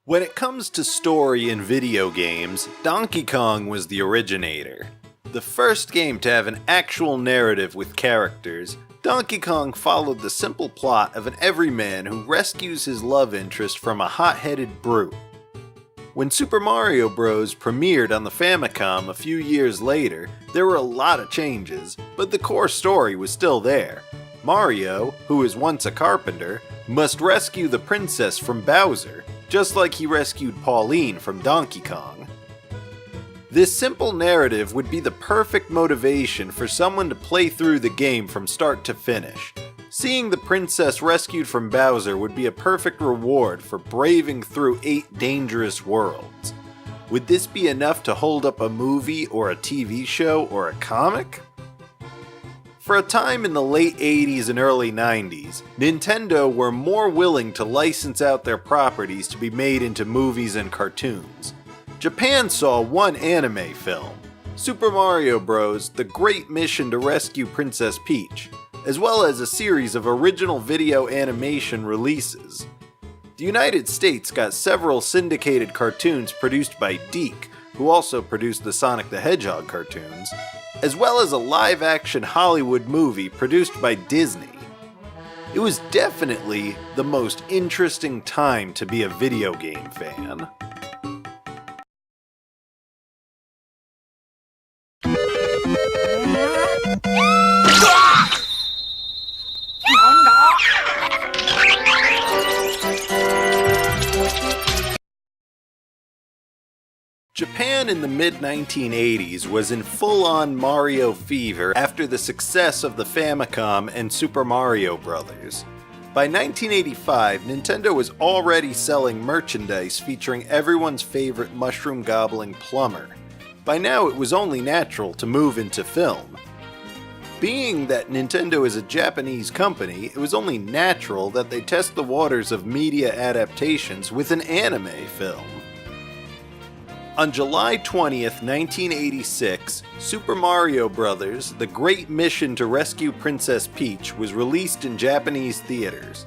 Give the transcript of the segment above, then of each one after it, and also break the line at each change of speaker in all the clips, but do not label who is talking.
When it comes to story in video games, Donkey Kong was the originator. The first game to have an actual narrative with characters, Donkey Kong followed the simple plot of an everyman who rescues his love interest from a hot-headed brute. When Super Mario Bros. Premiered on the Famicom a few years later, there were a lot of changes, but the core story was still there. Mario, who is once a carpenter, must rescue the princess from Bowser, just like he rescued Pauline from Donkey Kong. This simple narrative would be the perfect motivation for someone to play through the game from start to finish. Seeing the princess rescued from Bowser would be a perfect reward for braving through 8 dangerous worlds. Would this be enough to hold up a movie or a TV show or a comic? For a time in the late 80s and early 90s, Nintendo were more willing to license out their properties to be made into movies and cartoons. Japan saw one anime film, Super Mario Bros. The Great Mission to Rescue Princess Peach, as well as a series of original video animation releases. The United States got several syndicated cartoons produced by DiC, who also produced the Sonic the Hedgehog cartoons, as well as a live-action Hollywood movie produced by Disney. It was definitely the most interesting time to be a video game fan. Japan in the mid-1980s was in full-on Mario fever after the success of the Famicom and Super Mario Bros. By 1985, Nintendo was already selling merchandise featuring everyone's favorite mushroom-gobbling plumber. By now, it was only natural to move into film. Being that Nintendo is a Japanese company, it was only natural that they test the waters of media adaptations with an anime film. On July 20th, 1986, Super Mario Bros. The Great Mission to Rescue Princess Peach was released in Japanese theaters.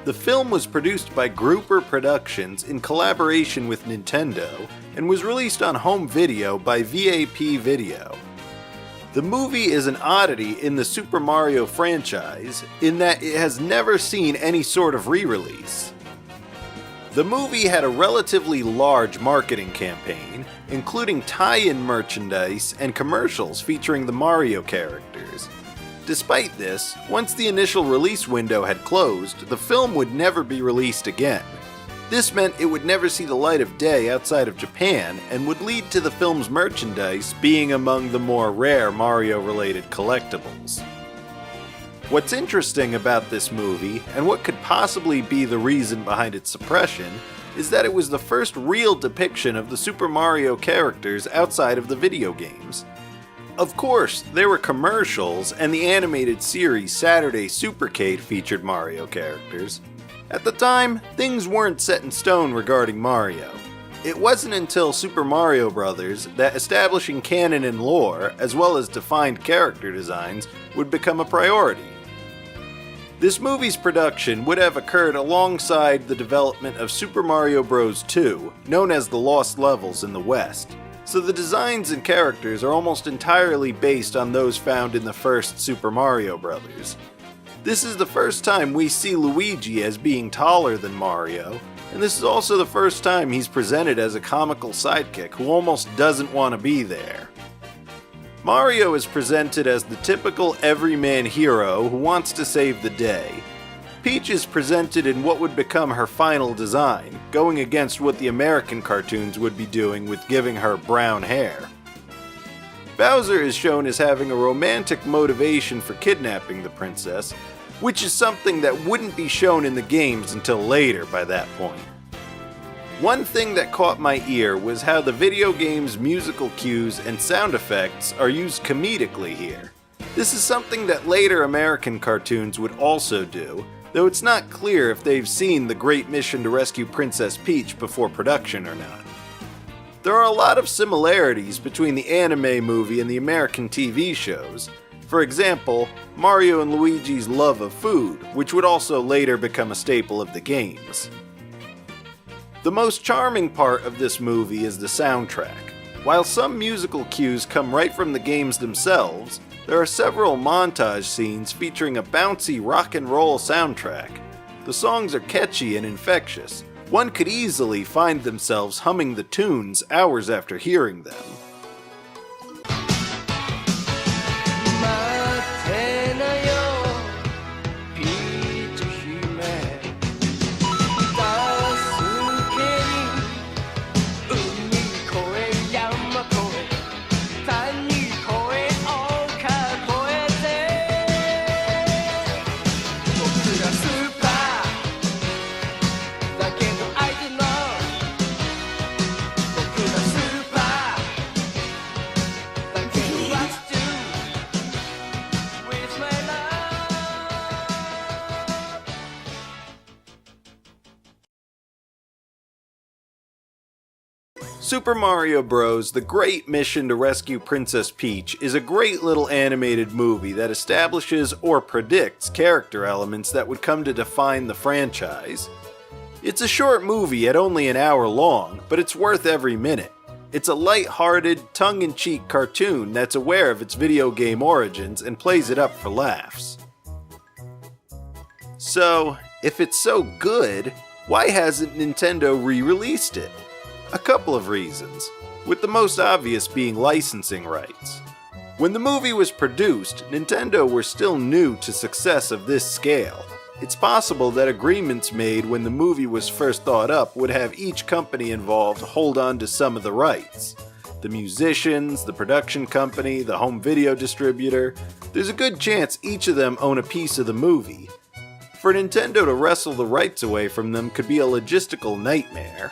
The film was produced by Grouper Productions in collaboration with Nintendo and was released on home video by VAP Video. The movie is an oddity in the Super Mario franchise in that it has never seen any sort of re-release. The movie had a relatively large marketing campaign, including tie-in merchandise and commercials featuring the Mario characters. Despite this, once the initial release window had closed, the film would never be released again. This meant it would never see the light of day outside of Japan and would lead to the film's merchandise being among the more rare Mario-related collectibles. What's interesting about this movie, and what could possibly be the reason behind its suppression, is that it was the first real depiction of the Super Mario characters outside of the video games. Of course, there were commercials, and the animated series Saturday Supercade featured Mario characters. At the time, things weren't set in stone regarding Mario. It wasn't until Super Mario Bros. That establishing canon and lore, as well as defined character designs, would become a priority. This movie's production would have occurred alongside the development of Super Mario Bros. 2, known as the Lost Levels in the West, so the designs and characters are almost entirely based on those found in the first Super Mario Bros. This is the first time we see Luigi as being taller than Mario, and this is also the first time he's presented as a comical sidekick who almost doesn't want to be there. Mario is presented as the typical everyman hero who wants to save the day. Peach is presented in what would become her final design, going against what the American cartoons would be doing with giving her brown hair. Bowser is shown as having a romantic motivation for kidnapping the princess, which is something that wouldn't be shown in the games until later by that point. One thing that caught my ear was how the video game's musical cues and sound effects are used comedically here. This is something that later American cartoons would also do, though it's not clear if they've seen The Great Mission to Rescue Princess Peach before production or not. There are a lot of similarities between the anime movie and the American TV shows. For example, Mario and Luigi's love of food, which would also later become a staple of the games. The most charming part of this movie is the soundtrack. While some musical cues come right from the games themselves, there are several montage scenes featuring a bouncy rock and roll soundtrack. The songs are catchy and infectious. One could easily find themselves humming the tunes hours after hearing them. Super Mario Bros. The Great Mission to Rescue Princess Peach is a great little animated movie that establishes or predicts character elements that would come to define the franchise. It's a short movie at only an hour long, but it's worth every minute. It's a light-hearted, tongue-in-cheek cartoon that's aware of its video game origins and plays it up for laughs. So, if it's so good, why hasn't Nintendo re-released it? A couple of reasons, with the most obvious being licensing rights. When the movie was produced, Nintendo were still new to success of this scale. It's possible that agreements made when the movie was first thought up would have each company involved hold on to some of the rights. The musicians, the production company, the home video distributor, there's a good chance each of them own a piece of the movie. For Nintendo to wrestle the rights away from them could be a logistical nightmare.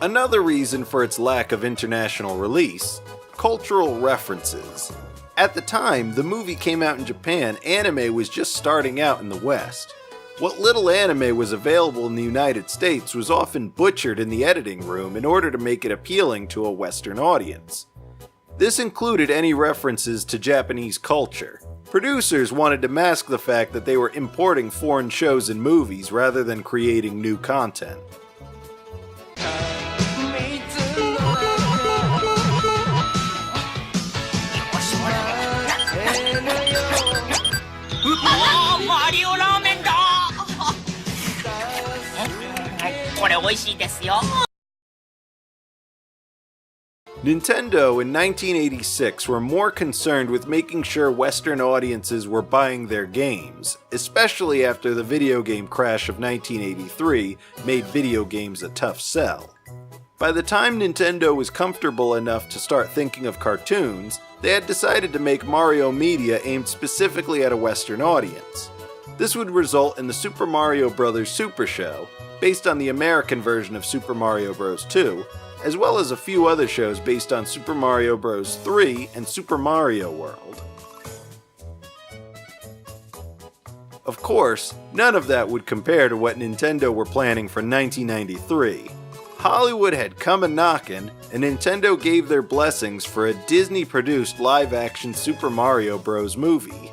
Another reason for its lack of international release: cultural references. At the time the movie came out in Japan, anime was just starting out in the West. What little anime was available in the United States was often butchered in the editing room in order to make it appealing to a Western audience. This included any references to Japanese culture. Producers wanted to mask the fact that they were importing foreign shows and movies rather than creating new content. Nintendo in 1986 were more concerned with making sure Western audiences were buying their games, especially after the video game crash of 1983 made video games a tough sell. By the time Nintendo was comfortable enough to start thinking of cartoons, they had decided to make Mario media aimed specifically at a Western audience. This would result in the Super Mario Bros. Super Show, based on the American version of Super Mario Bros. 2, as well as a few other shows based on Super Mario Bros. 3 and Super Mario World. Of course, none of that would compare to what Nintendo were planning for 1993. Hollywood had come a-knockin', and Nintendo gave their blessings for a Disney-produced live-action Super Mario Bros. Movie.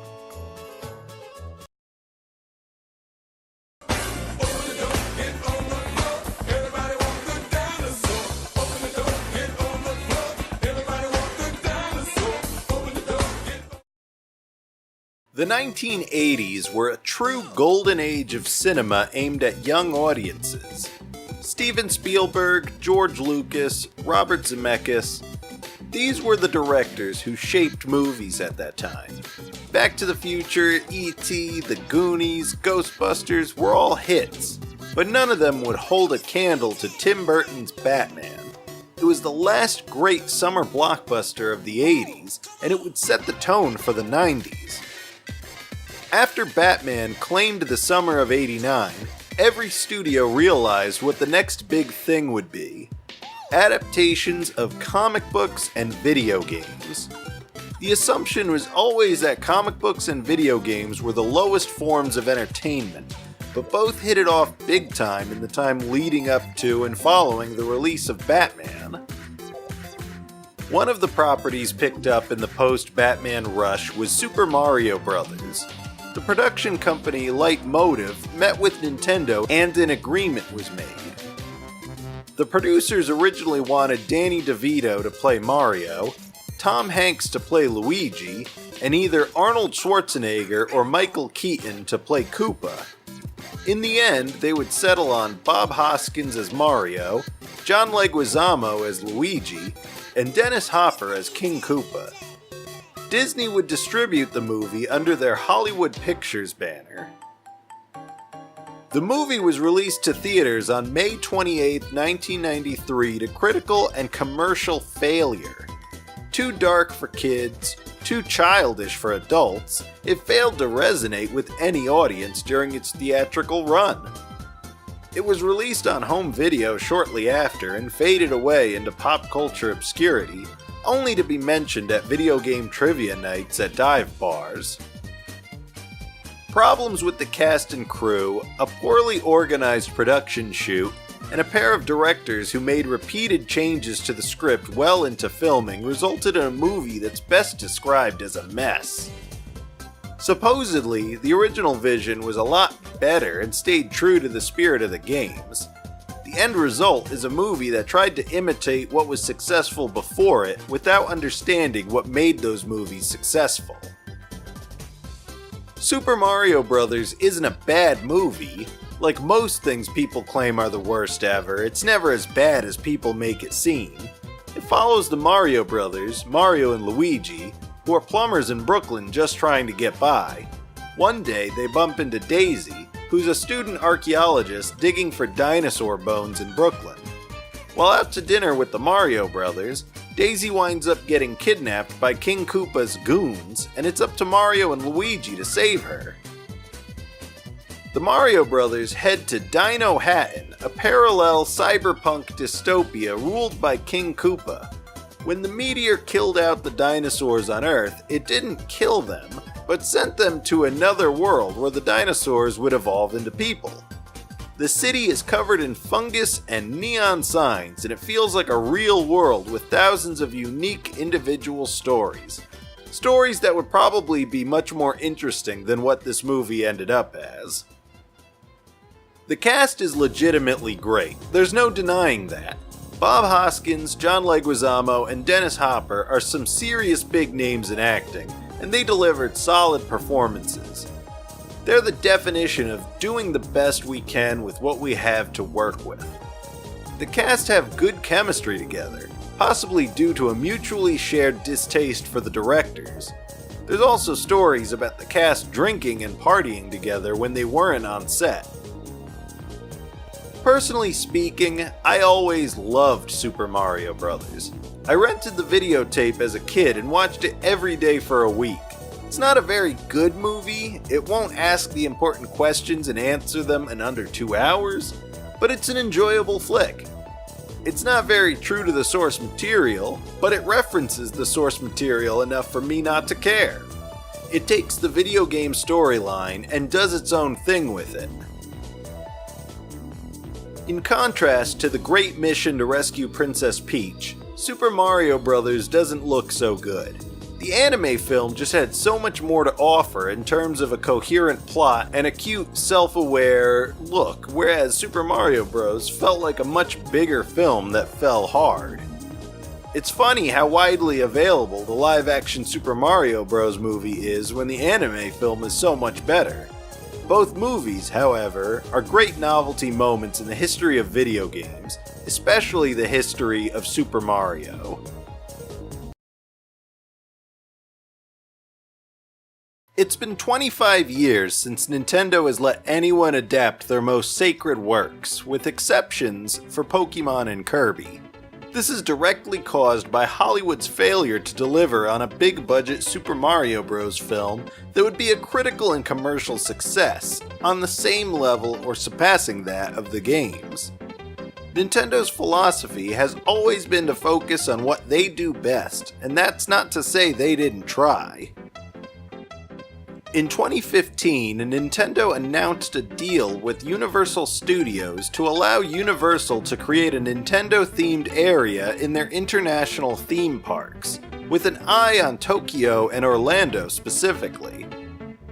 The 1980s were a true golden age of cinema aimed at young audiences. Steven Spielberg, George Lucas, Robert Zemeckis, these were the directors who shaped movies at that time. Back to the Future, E.T., The Goonies, Ghostbusters were all hits, but none of them would hold a candle to Tim Burton's Batman. It was the last great summer blockbuster of the 80s, and it would set the tone for the 90s. After Batman claimed the summer of '89, every studio realized what the next big thing would be: adaptations of comic books and video games. The assumption was always that comic books and video games were the lowest forms of entertainment, but both hit it off big time in the time leading up to and following the release of Batman. One of the properties picked up in the post-Batman rush was Super Mario Bros. the production company Leitmotiv met with Nintendo and an agreement was made. The producers originally wanted Danny DeVito to play Mario, Tom Hanks to play Luigi, and either Arnold Schwarzenegger or Michael Keaton to play Koopa. In the end, they would settle on Bob Hoskins as Mario, John Leguizamo as Luigi, and Dennis Hopper as King Koopa. Disney would distribute the movie under their Hollywood Pictures banner. The movie was released to theaters on May 28, 1993 to critical and commercial failure. Too dark for kids, too childish for adults, it failed to resonate with any audience during its theatrical run. It was released on home video shortly after and faded away into pop culture obscurity, only to be mentioned at video game trivia nights at dive bars. Problems with the cast and crew, a poorly organized production shoot, and a pair of directors who made repeated changes to the script well into filming resulted in a movie that's best described as a mess. Supposedly, the original vision was a lot better and stayed true to the spirit of the games. The end result is a movie that tried to imitate what was successful before it without understanding what made those movies successful. Super Mario Bros. Isn't a bad movie. Like most things people claim are the worst ever, it's never as bad as people make it seem. It follows the Mario brothers, Mario and Luigi, who are plumbers in Brooklyn just trying to get by. One day they bump into Daisy, who's a student archaeologist digging for dinosaur bones in Brooklyn. While out to dinner with the Mario brothers, Daisy winds up getting kidnapped by King Koopa's goons, and it's up to Mario and Luigi to save her. The Mario brothers head to Dino Hatton, a parallel cyberpunk dystopia ruled by King Koopa. When the meteor killed out the dinosaurs on Earth, it didn't kill them, but sent them to another world where the dinosaurs would evolve into people. The city is covered in fungus and neon signs, and it feels like a real world with thousands of unique individual stories. Stories that would probably be much more interesting than what this movie ended up as. The cast is legitimately great, there's no denying that. Bob Hoskins, John Leguizamo, and Dennis Hopper are some serious big names in acting, and they delivered solid performances. They're the definition of doing the best we can with what we have to work with. The cast have good chemistry together, possibly due to a mutually shared distaste for the directors. There's also stories about the cast drinking and partying together when they weren't on set. Personally speaking, I always loved Super Mario Bros. I rented the videotape as a kid and watched it every day for a week. It's not a very good movie, it won't ask the important questions and answer them in under 2 hours, but it's an enjoyable flick. It's not very true to the source material, but it references the source material enough for me not to care. It takes the video game storyline and does its own thing with it. In contrast to the great mission to rescue Princess Peach, Super Mario Bros. Doesn't look so good. The anime film just had so much more to offer in terms of a coherent plot and a cute, self-aware look, whereas Super Mario Bros. Felt like a much bigger film that fell hard. It's funny how widely available the live-action Super Mario Bros. Movie is when the anime film is so much better. Both movies, however, are great novelty moments in the history of video games, especially the history of Super Mario. It's been 25 years since Nintendo has let anyone adapt their most sacred works, with exceptions for Pokemon and Kirby. This is directly caused by Hollywood's failure to deliver on a big-budget Super Mario Bros. Film that would be a critical and commercial success, on the same level or surpassing that of the games. Nintendo's philosophy has always been to focus on what they do best, and that's not to say they didn't try. In 2015, Nintendo announced a deal with Universal Studios to allow Universal to create a Nintendo-themed area in their international theme parks, with an eye on Tokyo and Orlando specifically.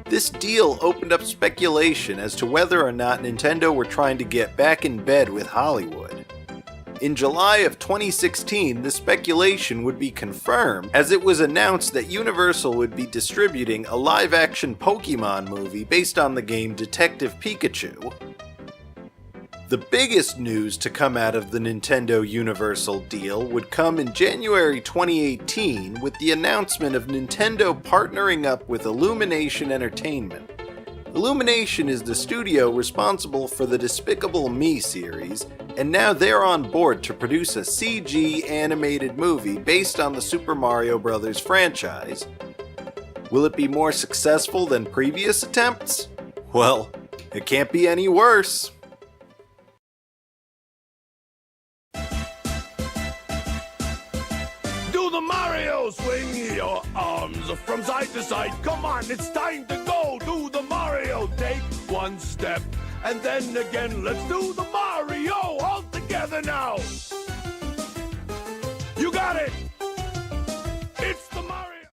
This deal opened up speculation as to whether or not Nintendo were trying to get back in bed with Hollywood. In July of 2016, the speculation would be confirmed as it was announced that Universal would be distributing a live-action Pokemon movie based on the game Detective Pikachu. The biggest news to come out of the Nintendo Universal deal would come in January 2018 with the announcement of Nintendo partnering up with Illumination Entertainment. Illumination is the studio responsible for the Despicable Me series, and now they're on board to produce a CG animated movie based on the Super Mario Bros. Franchise. Will it be more successful than previous attempts? Well, it can't be any worse.
Do the Mario! Swing your arms from side to side. Come on, it's time to go. Do the Mario. Take one step and then again. Let's do the Mario all together now. You got it!